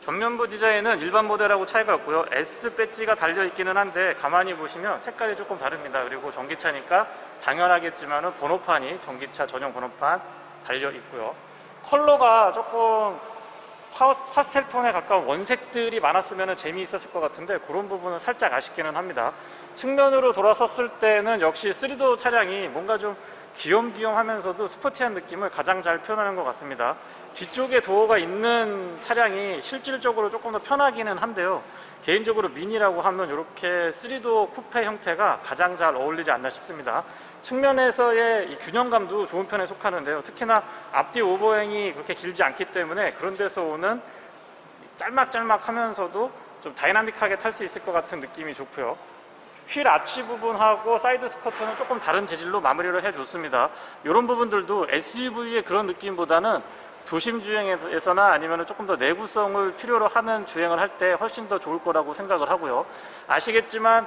전면부 디자인은 일반 모델하고 차이가 없고요. S 배지가 달려있기는 한데 가만히 보시면 색깔이 조금 다릅니다. 그리고 전기차니까 당연하겠지만 번호판이 전기차 전용 번호판 달려있고요. 컬러가 조금 파스텔 톤에 가까운 원색들이 많았으면 재미있었을 것 같은데 그런 부분은 살짝 아쉽기는 합니다. 측면으로 돌아섰을 때는 역시 3도어 차량이 뭔가 좀 귀염귀염하면서도 스포티한 느낌을 가장 잘 표현하는 것 같습니다. 뒤쪽에 도어가 있는 차량이 실질적으로 조금 더 편하기는 한데요. 개인적으로 미니라고 하면 이렇게 3도어 쿠페 형태가 가장 잘 어울리지 않나 싶습니다. 측면에서의 이 균형감도 좋은 편에 속하는데요. 특히나 앞뒤 오버행이 그렇게 길지 않기 때문에 그런 데서 오는 짤막짤막 하면서도 좀 다이나믹하게 탈 수 있을 것 같은 느낌이 좋고요. 휠 아치 부분하고 사이드 스커트는 조금 다른 재질로 마무리를 해줬습니다. 이런 부분들도 SUV의 그런 느낌보다는 도심 주행에서나 아니면 조금 더 내구성을 필요로 하는 주행을 할 때 훨씬 더 좋을 거라고 생각을 하고요. 아시겠지만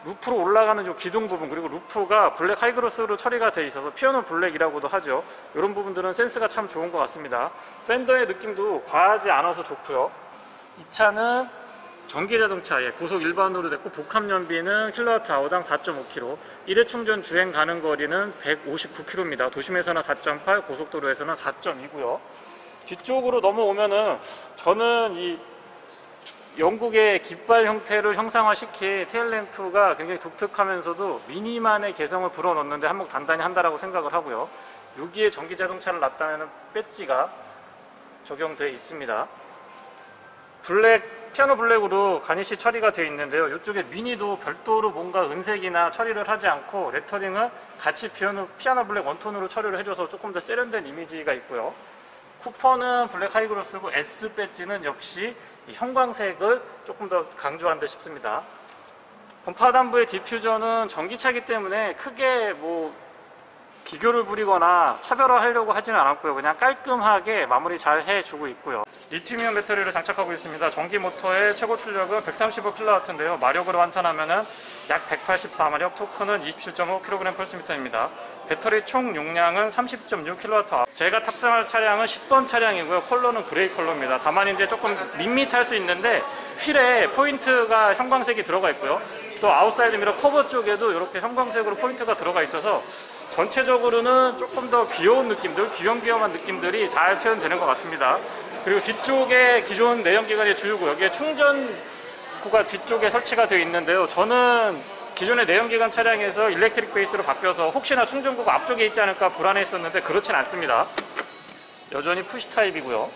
루프로 올라가는 이 기둥 부분, 그리고 루프가 블랙 하이그로스로 처리가 되어 있어서 피어노 블랙이라고도 하죠. 이런 부분들은 센스가 참 좋은 것 같습니다. 팬더의 느낌도 과하지 않아서 좋고요. 이 차는 전기자동차, 고속 일반으로 됐고 복합 연비는 kWh당 4.5km, 1회 충전 주행 가는 거리는 159km입니다. 도심에서는 4.8, 고속도로에서는 4.2고요. 뒤쪽으로 넘어오면은 저는 이 영국의 깃발 형태를 형상화시킨 테일램프가 굉장히 독특하면서도 미니만의 개성을 불어넣는데 한몫 단단히 한다라고 생각을 하고요. 여기에 전기자동차를 나타내는 배지가 적용되어 있습니다. 피아노 블랙으로 가니쉬 처리가 되어 있는데요. 이쪽에 미니도 별도로 뭔가 은색이나 처리를 하지 않고 레터링을 같이 피아노 블랙 원톤으로 처리를 해줘서 조금 더 세련된 이미지가 있고요. 쿠퍼는 블랙 하이그로스고 S 배지는 역시 이 형광색을 조금 더 강조한 듯 싶습니다. 범퍼 하단부의 디퓨저는 전기차이기 때문에 크게 비교를 부리거나 차별화하려고 하지는 않았고요. 그냥 깔끔하게 마무리 잘 해주고 있고요. 리튬이온 배터리를 장착하고 있습니다. 전기 모터의 최고 출력은 135kW인데요. 마력으로 환산하면 약 184마력, 토크는 27.5kg/M입니다. 배터리 총 용량은 30.6kWh. 제가 탑승할 차량은 10번 차량이고요. 컬러는 그레이 컬러입니다. 다만 이제 조금 밋밋할 수 있는데 휠에 포인트가 형광색이 들어가 있고요. 또 아웃사이드 미러 커버 쪽에도 이렇게 형광색으로 포인트가 들어가 있어서 전체적으로는 조금 더 귀여운 느낌들, 귀염귀염한 느낌들이 잘 표현되는 것 같습니다. 그리고 뒤쪽에 기존 내연기관의 주유구역에 충전구가 뒤쪽에 설치가 되어 있는데요. 저는 기존의 내연기관 차량에서 일렉트릭 베이스로 바뀌어서 혹시나 충전구가 앞쪽에 있지 않을까 불안했었는데 그렇진 않습니다. 여전히 푸시 타입이고요.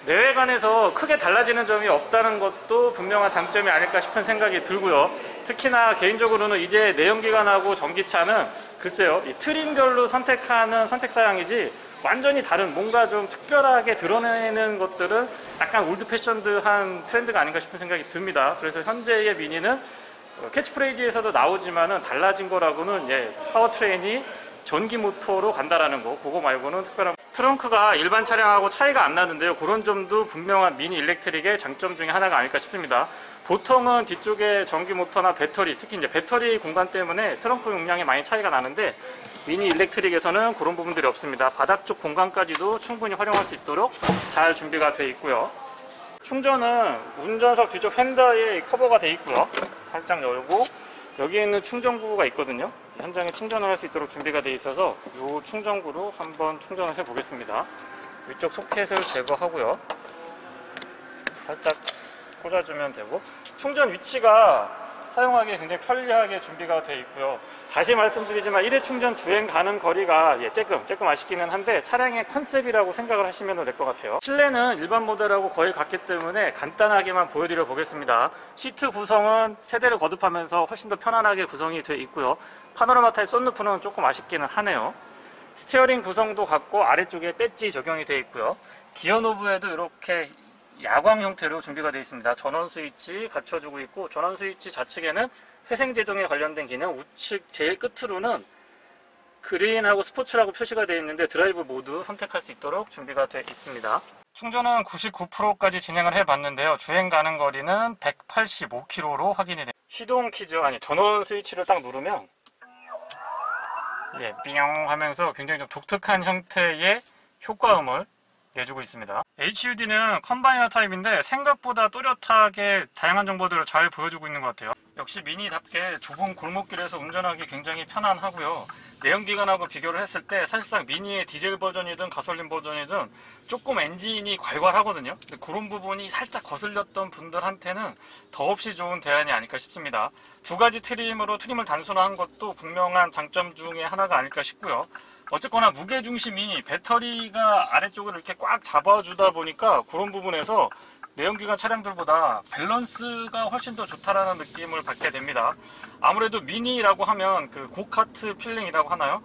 내외관에서 크게 달라지는 점이 없다는 것도 분명한 장점이 아닐까 싶은 생각이 들고요. 특히나 개인적으로는 이제 내연기관하고 전기차는 글쎄요, 이 트림별로 선택하는 선택사양이지 완전히 다른 뭔가 좀 특별하게 드러내는 것들은 약간 올드 패션드한 트렌드가 아닌가 싶은 생각이 듭니다. 그래서 현재의 미니는 캐치프레이즈에서도 나오지만은 달라진 거라고는 파워트레인이 전기 모터로 간다라는 거, 그거 말고는 특별한. 트렁크가 일반 차량하고 차이가 안 나는데요. 그런 점도 분명한 미니 일렉트릭의 장점 중에 하나가 아닐까 싶습니다. 보통은 뒤쪽에 전기 모터나 배터리, 특히 이제 배터리 공간 때문에 트렁크 용량이 많이 차이가 나는데 미니 일렉트릭에서는 그런 부분들이 없습니다. 바닥 쪽 공간까지도 충분히 활용할 수 있도록 잘 준비가 되어 있고요. 충전은 운전석 뒤쪽 휀더에 커버가 되어 있고요. 살짝 열고 여기에 있는 충전구가 있거든요. 현장에 충전을 할 수 있도록 준비가 되어 있어서 이 충전구로 한번 충전을 해 보겠습니다. 위쪽 소켓을 제거하고요. 살짝 꽂아주면 되고, 충전 위치가 사용하기에 굉장히 편리하게 준비가 되어 있고요. 다시 말씀드리지만 1회 충전 주행 가는 거리가 조금 아쉽기는 한데 차량의 컨셉이라고 생각을 하시면 될 것 같아요. 실내는 일반 모델하고 거의 같기 때문에 간단하게만 보여드려 보겠습니다. 시트 구성은 세대를 거듭하면서 훨씬 더 편안하게 구성이 되어 있고요. 파노라마 타입 썬루프는 조금 아쉽기는 하네요. 스티어링 구성도 같고 아래쪽에 배지 적용이 되어 있고요. 기어 노브에도 이렇게 야광 형태로 준비가 되어 있습니다. 전원 스위치 갖춰주고 있고, 전원 스위치 좌측에는 회생제동에 관련된 기능, 우측 제일 끝으로는 그린하고 스포츠라고 표시가 되어 있는데 드라이브 모드 선택할 수 있도록 준비가 되어 있습니다. 충전은 99%까지 진행을 해봤는데요. 주행 가는 거리는 185km로 확인이 됩니다. 시동 키죠, 전원 스위치를 딱 누르면 삥 하면서 굉장히 좀 독특한 형태의 효과음을 내주고 있습니다. HUD는 컴바이너 타입인데 생각보다 또렷하게 다양한 정보들을 잘 보여주고 있는 것 같아요. 역시 미니답게 좁은 골목길에서 운전하기 굉장히 편안하고요. 내연기관하고 비교를 했을 때 사실상 미니의 디젤 버전이든 가솔린 버전이든 조금 엔진이 괄괄하거든요. 근데 그런 부분이 살짝 거슬렸던 분들한테는 더없이 좋은 대안이 아닐까 싶습니다. 두 가지 트림으로 트림을 단순화한 것도 분명한 장점 중에 하나가 아닐까 싶고요. 어쨌거나 무게중심이 배터리가 아래쪽을 이렇게 꽉 잡아주다 보니까 그런 부분에서 내연기관 차량들보다 밸런스가 훨씬 더 좋다라는 느낌을 받게 됩니다. 아무래도 미니라고 하면 그 고카트 필링이라고 하나요?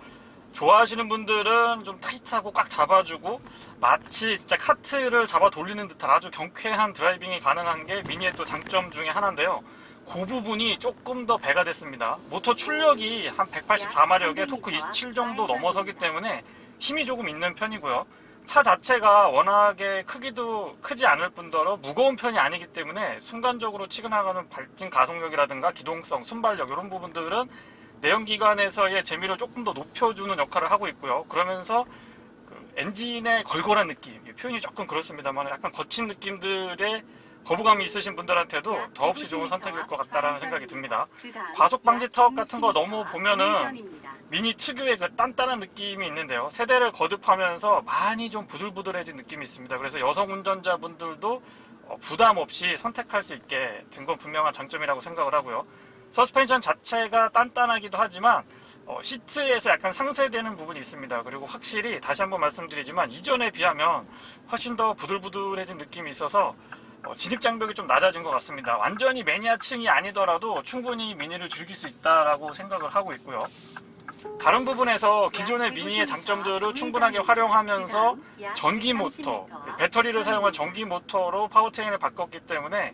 좋아하시는 분들은 좀 타이트하고 꽉 잡아주고 마치 진짜 카트를 잡아 돌리는 듯한 아주 경쾌한 드라이빙이 가능한 게 미니의 또 장점 중에 하나인데요. 그 부분이 조금 더 배가 됐습니다. 모터 출력이 한 184마력에 토크 27 정도 넘어서기 때문에 힘이 조금 있는 편이고요. 차 자체가 워낙에 크기도 크지 않을 뿐더러 무거운 편이 아니기 때문에 순간적으로 치고 나가는 발진 가속력이라든가 기동성, 순발력 이런 부분들은 내연기관에서의 재미를 조금 더 높여주는 역할을 하고 있고요. 그러면서 그 엔진의 걸걸한 느낌, 표현이 조금 그렇습니다만 약간 거친 느낌들의 거부감이 있으신 분들한테도 더없이 좋은 선택일 것 같다라는 생각이 듭니다. 과속 방지 타업 같은 거 너무 보면은 미니 특유의 그 단단한 느낌이 있는데요. 세대를 거듭하면서 많이 좀 부들부들해진 느낌이 있습니다. 그래서 여성 운전자분들도 부담 없이 선택할 수 있게 된 건 분명한 장점이라고 생각을 하고요. 서스펜션 자체가 단단하기도 하지만 시트에서 약간 상쇄되는 부분이 있습니다. 그리고 확실히 다시 한번 말씀드리지만 이전에 비하면 훨씬 더 부들부들해진 느낌이 있어서 진입 장벽이 좀 낮아진 것 같습니다. 완전히 매니아층이 아니더라도 충분히 미니를 즐길 수 있다라고 생각을 하고 있고요. 다른 부분에서 기존의 미니의 장점들을 충분하게 활용하면서 전기 모터, 배터리를 사용한 전기 모터로 파워트레인을 바꿨기 때문에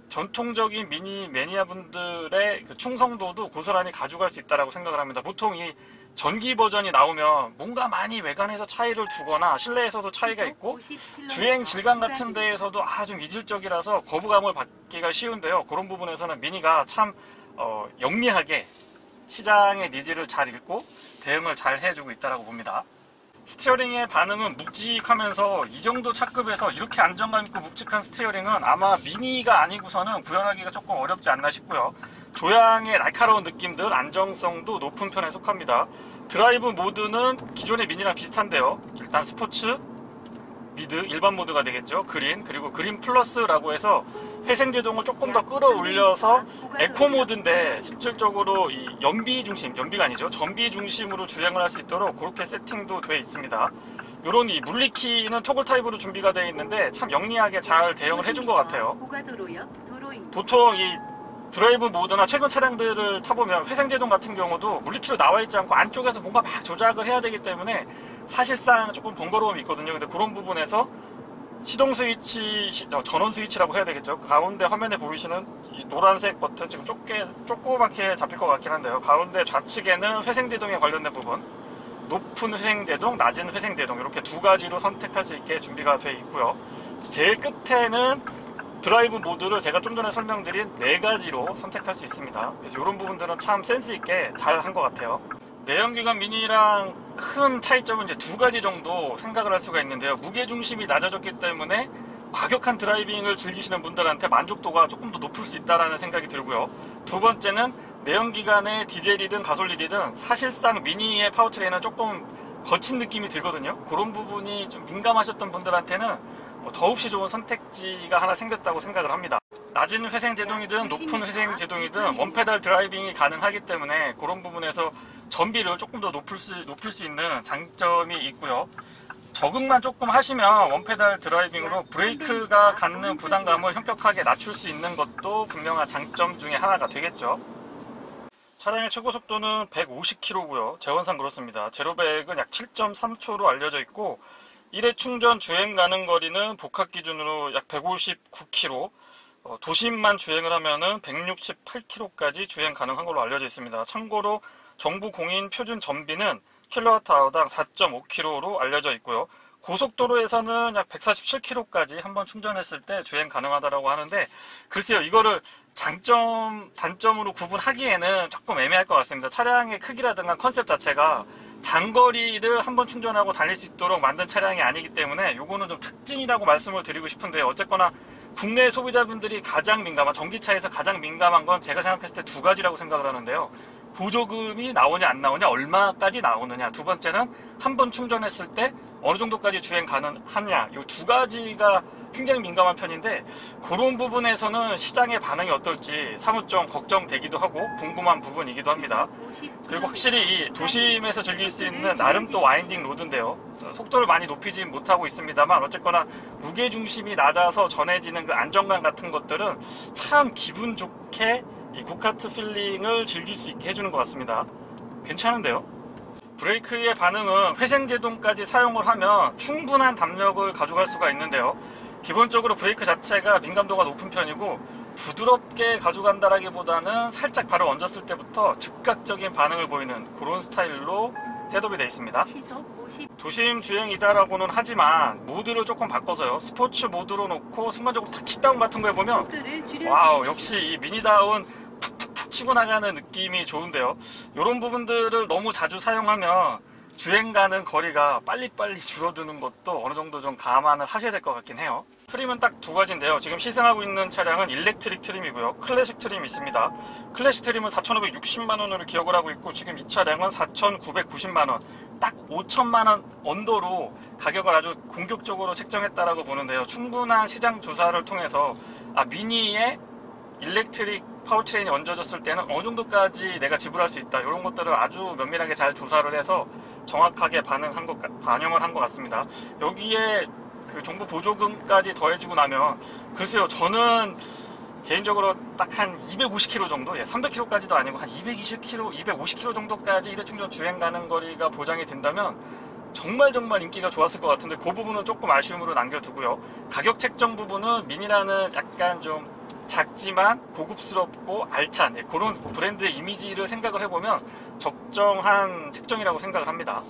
전통적인 미니 매니아분들의 그 충성도도 고스란히 가져갈 수 있다고 생각을 합니다. 보통 이 전기 버전이 나오면 뭔가 많이 외관에서 차이를 두거나 실내에서도 차이가 있고 주행 질감 같은 데에서도 좀 이질적이라서 거부감을 받기가 쉬운데요. 그런 부분에서는 미니가 참 영리하게 시장의 니즈를 잘 읽고 대응을 잘 해주고 있다고 봅니다. 스티어링의 반응은 묵직하면서 이 정도 차급에서 이렇게 안정감 있고 묵직한 스티어링은 아마 미니가 아니고서는 구현하기가 조금 어렵지 않나 싶고요. 조향의 날카로운 느낌들, 안정성도 높은 편에 속합니다. 드라이브 모드는 기존의 미니랑 비슷한데요. 일단 스포츠, 미드, 일반 모드가 되겠죠. 그린, 그리고 그린 플러스라고 해서 회생제동을 조금 더 끌어올려서 에코 모드인데 실질적으로 이 연비 중심, 연비가 아니죠. 전비 중심으로 주행을 할 수 있도록 그렇게 세팅도 되어 있습니다. 이런 이 물리키는 토글 타입으로 준비가 되어 있는데 참 영리하게 잘 대응을 해준 것 같아요. 보통 이 드라이브 모드나 최근 차량들을 타보면 회생제동 같은 경우도 물리키로 나와 있지 않고 안쪽에서 뭔가 막 조작을 해야 되기 때문에 사실상 조금 번거로움이 있거든요. 근데 그런 부분에서 시동 스위치, 전원 스위치라고 해야 되겠죠. 그 가운데 화면에 보이시는 이 노란색 버튼, 지금 조그맣게 잡힐 것 같긴 한데요. 가운데 좌측에는 회생제동에 관련된 부분, 높은 회생제동, 낮은 회생제동 이렇게 두 가지로 선택할 수 있게 준비가 되어 있고요. 제일 끝에는 드라이브 모드를 제가 좀 전에 설명드린 4가지로 선택할 수 있습니다. 그래서 이런 부분들은 참 센스 있게 잘 한 것 같아요. 내연기관 미니랑 큰 차이점은 이제 2가지 정도 생각을 할 수가 있는데요. 무게중심이 낮아졌기 때문에 과격한 드라이빙을 즐기시는 분들한테 만족도가 조금 더 높을 수 있다는 생각이 들고요. 두 번째는 내연기관의 디젤이든 가솔린이든 사실상 미니의 파워트레인은 조금 거친 느낌이 들거든요. 그런 부분이 좀 민감하셨던 분들한테는 더없이 좋은 선택지가 하나 생겼다고 생각을 합니다. 낮은 회생제동이든 높은 회생제동이든 원페달 드라이빙이 가능하기 때문에 그런 부분에서 전비를 조금 더 높일 수 있는 장점이 있고요. 적응만 조금 하시면 원페달 드라이빙으로 브레이크가 갖는 부담감을 현격하게 낮출 수 있는 것도 분명한 장점 중에 하나가 되겠죠. 차량의 최고 속도는 150km고요. 제원상 그렇습니다. 제로백은 약 7.3초로 알려져 있고 1회 충전 주행 가능 거리는 복합 기준으로 약 159km, 도심만 주행을 하면은 168km까지 주행 가능한 걸로 알려져 있습니다. 참고로 정부 공인 표준 전비는 킬로와트아워당 4.5km로 알려져 있고요. 고속도로에서는 약 147km까지 한번 충전했을 때 주행 가능하다고 하는데 글쎄요, 이거를 장점, 단점으로 구분하기에는 조금 애매할 것 같습니다. 차량의 크기라든가 컨셉 자체가 장거리를 한번 충전하고 달릴 수 있도록 만든 차량이 아니기 때문에 요거는 좀 특징이라고 말씀을 드리고 싶은데요. 어쨌거나 국내 소비자분들이 가장 민감한, 전기차에서 가장 민감한 건 제가 생각했을 때 두 가지라고 생각을 하는데요. 보조금이 나오냐 안 나오냐, 얼마까지 나오느냐, 두 번째는 한 번 충전했을 때 어느 정도까지 주행 가능하냐, 이 두 가지가 굉장히 민감한 편인데, 그런 부분에서는 시장의 반응이 어떨지 사뭇 좀 걱정되기도 하고 궁금한 부분이기도 합니다. 그리고 확실히 이 도심에서 즐길 수 있는 나름 또 와인딩 로드인데요. 속도를 많이 높이진 못하고 있습니다만 어쨌거나 무게중심이 낮아서 전해지는 그 안정감 같은 것들은 참 기분 좋게 이 고카트 필링을 즐길 수 있게 해주는 것 같습니다. 괜찮은데요? 브레이크의 반응은 회생제동까지 사용을 하면 충분한 담력을 가져갈 수가 있는데요. 기본적으로 브레이크 자체가 민감도가 높은 편이고 부드럽게 가져간다라기보다는 살짝 발을 얹었을 때부터 즉각적인 반응을 보이는 그런 스타일로 셋업이 되어 있습니다. 도심 주행이다라고는 하지만 모드를 조금 바꿔서요. 스포츠 모드로 놓고 순간적으로 탁 킥다운 같은 거 해보면 와우, 역시 이 미니다운 푹푹푹 치고 나가는 느낌이 좋은데요. 이런 부분들을 너무 자주 사용하면 주행 가는 거리가 빨리빨리 줄어드는 것도 어느 정도 좀 감안을 하셔야 될 것 같긴 해요. 트림은 딱 두 가지인데요. 지금 시승하고 있는 차량은 일렉트릭 트림이고요. 클래식 트림이 있습니다. 클래식 트림은 4,560만원으로 기억을 하고 있고, 지금 이 차량은 4,990만원, 딱 5천만원 언더로 가격을 아주 공격적으로 책정했다라고 보는데요. 충분한 시장 조사를 통해서 미니에 일렉트릭 파워트레인이 얹어졌을 때는 어느 정도까지 내가 지불할 수 있다, 이런 것들을 아주 면밀하게 잘 조사를 해서 정확하게 반영을 한 것 같습니다. 여기에 그 정부 보조금까지 더해지고 나면 글쎄요, 저는 개인적으로 딱 한 250km 정도, 300km까지도 아니고 한 220km, 250km 정도까지 일회 충전 주행 가는 거리가 보장이 된다면 정말 인기가 좋았을 것 같은데, 그 부분은 조금 아쉬움으로 남겨두고요. 가격 책정 부분은 미니라는 약간 좀 작지만 고급스럽고 알찬 그런 브랜드의 이미지를 생각을 해보면 적정한 책정이라고 생각을 합니다.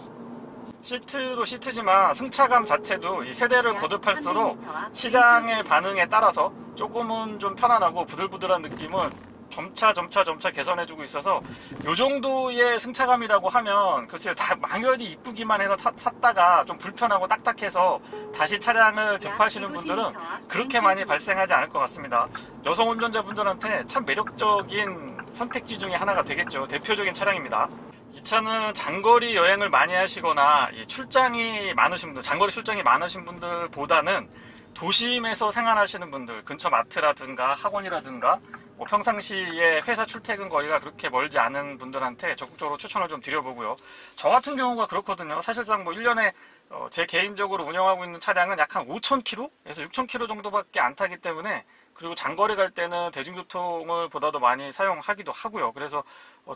시트도 시트지만 승차감 자체도 이 세대를 거듭할수록 시장의 반응에 따라서 조금은 좀 편안하고 부들부들한 느낌은 점차 개선해주고 있어서 이 정도의 승차감이라고 하면 글쎄요, 다 망연히 이쁘기만 해서 샀다가 좀 불편하고 딱딱해서 다시 차량을 되파시는 분들은 그렇게 많이 발생하지 않을 것 같습니다. 여성 운전자분들한테 참 매력적인 선택지 중에 하나가 되겠죠. 대표적인 차량입니다. 이 차는 장거리 여행을 많이 하시거나 출장이 많으신 분들, 장거리 출장이 많으신 분들보다는 도심에서 생활하시는 분들, 근처 마트라든가 학원이라든가 평상시에 회사 출퇴근 거리가 그렇게 멀지 않은 분들한테 적극적으로 추천을 좀 드려보고요. 저 같은 경우가 그렇거든요. 사실상 1년에 제 개인적으로 운영하고 있는 차량은 약 한 5,000km에서 6,000km 정도밖에 안 타기 때문에, 그리고 장거리 갈 때는 대중교통을 보다도 많이 사용하기도 하고요. 그래서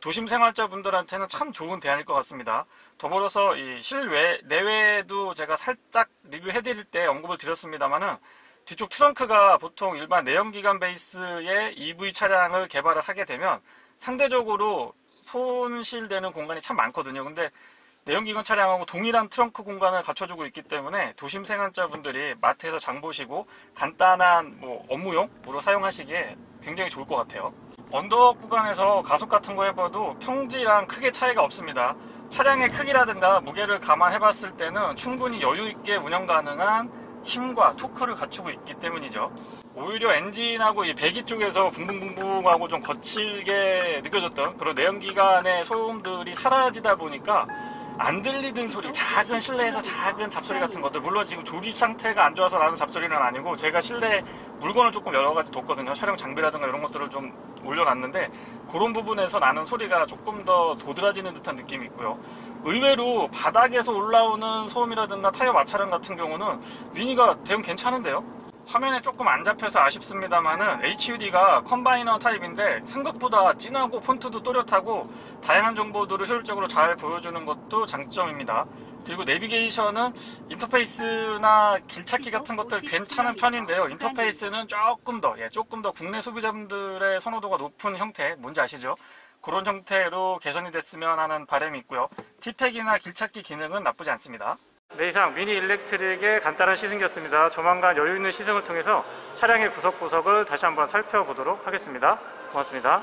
도심 생활자분들한테는 참 좋은 대안일 것 같습니다. 더불어서 이 실외, 내외도 제가 살짝 리뷰해드릴 때 언급을 드렸습니다만은, 뒤쪽 트렁크가 보통 일반 내연기관 베이스의 EV 차량을 개발을 하게 되면 상대적으로 손실되는 공간이 참 많거든요. 근데 내연기관 차량하고 동일한 트렁크 공간을 갖춰주고 있기 때문에 도심 생활자분들이 마트에서 장 보시고 간단한 업무용으로 사용하시기에 굉장히 좋을 것 같아요. 언덕 구간에서 가속 같은 거 해봐도 평지랑 크게 차이가 없습니다. 차량의 크기라든가 무게를 감안해 봤을 때는 충분히 여유 있게 운영 가능한 힘과 토크를 갖추고 있기 때문이죠. 오히려 엔진하고 이 배기 쪽에서 붕붕붕붕하고 좀 거칠게 느껴졌던 그런 내연기관의 소음들이 사라지다 보니까 안 들리던 소리, 작은 실내에서 작은 잡소리 같은 것들, 물론 지금 조립 상태가 안 좋아서 나는 잡소리는 아니고 제가 실내에 물건을 조금 여러 가지 뒀거든요. 촬영 장비라든가 이런 것들을 좀 올려놨는데 그런 부분에서 나는 소리가 조금 더 도드라지는 듯한 느낌이 있고요. 의외로 바닥에서 올라오는 소음이라든가 타이어 마찰음 같은 경우는 미니가 대응 괜찮은데요. 화면에 조금 안 잡혀서 아쉽습니다만은 HUD가 컴바이너 타입인데 생각보다 진하고 폰트도 또렷하고 다양한 정보들을 효율적으로 잘 보여주는 것도 장점입니다. 그리고 내비게이션은 인터페이스나 길찾기 같은 것들 괜찮은 편인데요. 인터페이스는 조금 더 국내 소비자분들의 선호도가 높은 형태, 뭔지 아시죠? 그런 형태로 개선이 됐으면 하는 바람이 있고요. T팩이나 길찾기 기능은 나쁘지 않습니다. 네, 이상 미니 일렉트릭의 간단한 시승이었습니다. 조만간 여유 있는 시승을 통해서 차량의 구석구석을 다시 한번 살펴보도록 하겠습니다. 고맙습니다.